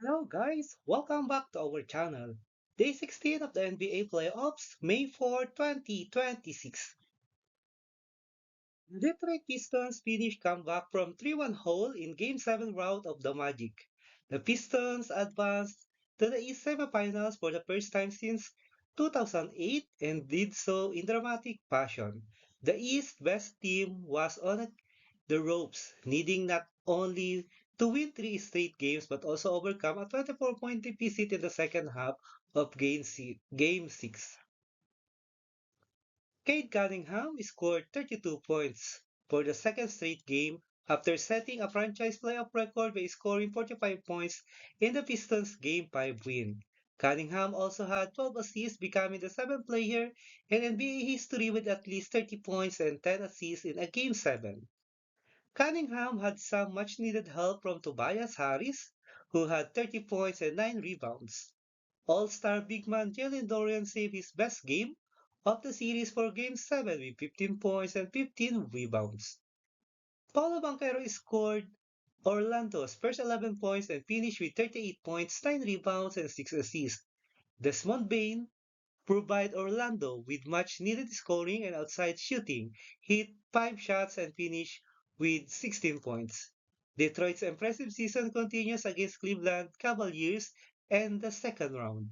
Hello guys, welcome back to our channel. Day 16 of the NBA playoffs, May 4, 2026. The Detroit Pistons finished comeback from 3-1 hole in Game 7 round of the Magic. The Pistons advanced to the East semifinals for the first time since 2008 and did so in dramatic fashion. The East best team was on the ropes, needing not only to win three straight games but also overcome a 24-point deficit in the second half of Game 6. Cade Cunningham scored 32 points for the second straight game after setting a franchise playoff record by scoring 45 points in the Pistons' Game 5 win. Cunningham also had 12 assists, becoming the seventh player in NBA history with at least 30 points and 10 assists in a Game 7. Cunningham had some much needed help from Tobias Harris, who had 30 points and 9 rebounds. All star big man Jalen Dorian saved his best game of the series for Game 7 with 15 points and 15 rebounds. Paulo Banchero scored Orlando's first 11 points and finished with 38 points, 9 rebounds, and 6 assists. Desmond Bain provided Orlando with much needed scoring and outside shooting, hit 5 shots and finished with 16 points. Detroit's impressive season continues against Cleveland Cavaliers in the second round.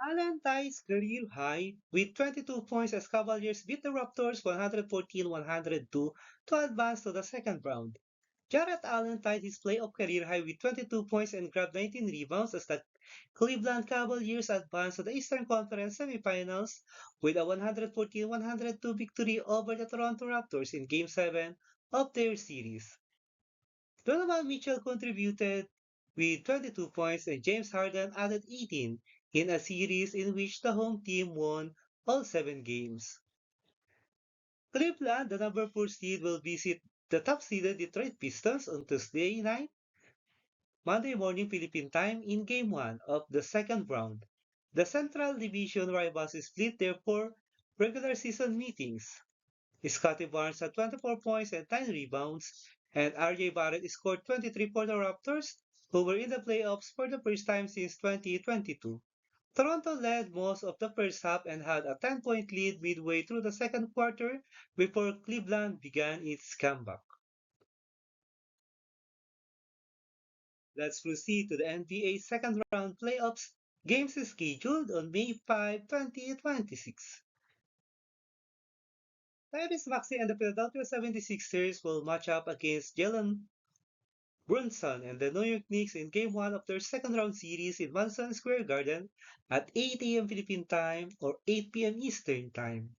Allen ties career high with 22 points as Cavaliers beat the Raptors 114-102 to advance to the second round. Jarrett Allen tied his playoff career high with 22 points and grabbed 19 rebounds as the Cleveland Cavaliers advanced to the Eastern Conference semifinals with a 114-102 victory over the Toronto Raptors in Game 7 of their series. Donovan Mitchell contributed with 22 points and James Harden added 18 in a series in which the home team won all 7 games. Cleveland, the number 4 seed, will visit the top-seeded Detroit Pistons on Tuesday night, Monday morning Philippine time in Game 1 of the second round. The Central Division rivals split their 4 regular season meetings. Scottie Barnes had 24 points and 9 rebounds, and RJ Barrett scored 23 for the Raptors, who were in the playoffs for the first time since 2022. Toronto led most of the first half and had a 10-point lead midway through the second quarter before Cleveland began its comeback. Let's proceed to the NBA second round playoffs. Games scheduled on May 5, 2026. Tyrese Maxey and the Philadelphia 76ers will match up against Jalen Brunson and the New York Knicks in Game 1 of their second round series in Madison Square Garden at 8 a.m. Philippine time or 8 p.m. Eastern time.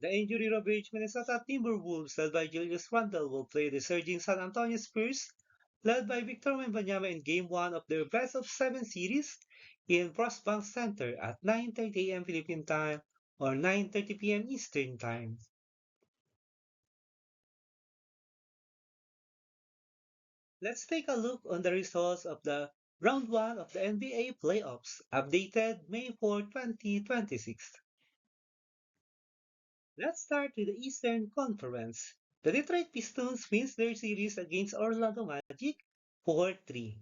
The injury-ravaged Minnesota Timberwolves, led by Julius Randle, will play the surging San Antonio Spurs, led by Victor Wembanyama in Game 1 of their best-of-7 series in Frostbank Center at 9:30 a.m. Philippine time or 9:30 p.m. Eastern time. Let's take a look on the results of the Round 1 of the NBA playoffs, updated May 4, 2026. Let's start with the Eastern Conference. The Detroit Pistons wins their series against Orlando Magic 4-3.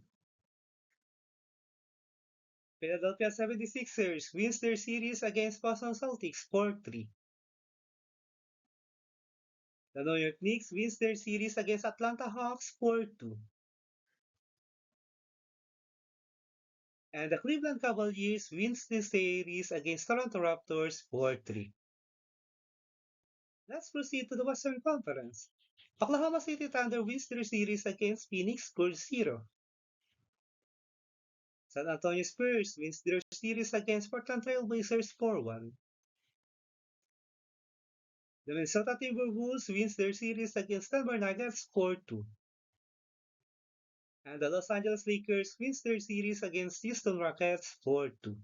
Philadelphia 76ers wins their series against Boston Celtics 4-3. The New York Knicks wins their series against Atlanta Hawks 4-2. And the Cleveland Cavaliers wins the series against Toronto Raptors 4-3. Let's proceed to the Western Conference. Oklahoma City Thunder wins their series against Phoenix 4-0. San Antonio Spurs wins their series against Portland Trail Blazers 4-1. The Minnesota Timberwolves wins their series against Denver Nuggets 4-2. And the Los Angeles Lakers wins their series against Houston Rockets 4-2.